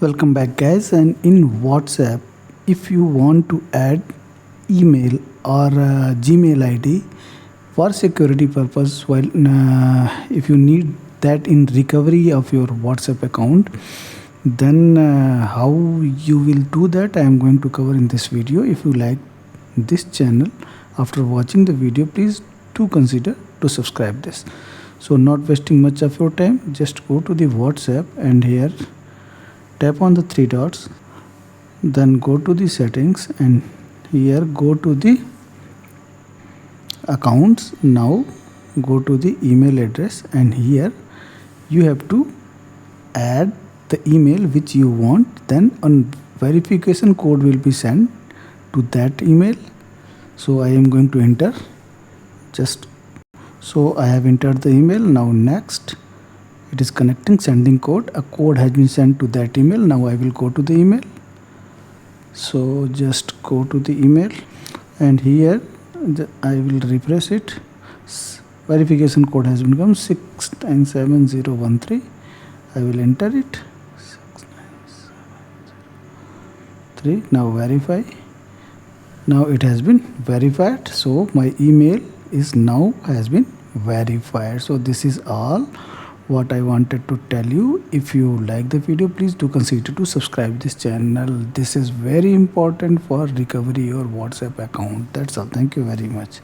Welcome back, guys. And in WhatsApp, if you want to add email or Gmail ID for security purpose, while if you need that in recovery of your WhatsApp account, then how you will do that, I am going to cover in this video. If you like this channel after watching the video, please do consider to subscribe this. So not wasting much of your time, just go to the WhatsApp and here tap on the three dots, then go to the settings and here go to the accounts. Now go to the email address and here you have to add the email which you want, then a verification code will be sent to that email. So I am going to enter, so I have entered the email. Now next, it is connecting, sending code. A code has been sent to that email. Now I will go to the email. So just go to the email and here I will refresh it. Verification code has been come 697013. I will enter it. 69703. Now verify. Now it has been verified. So my email is now has been verified. So this is all what I wanted to tell you. If you like the video, please do consider to subscribe this channel. This is very important for recovery your WhatsApp account. That's all. Thank you very much.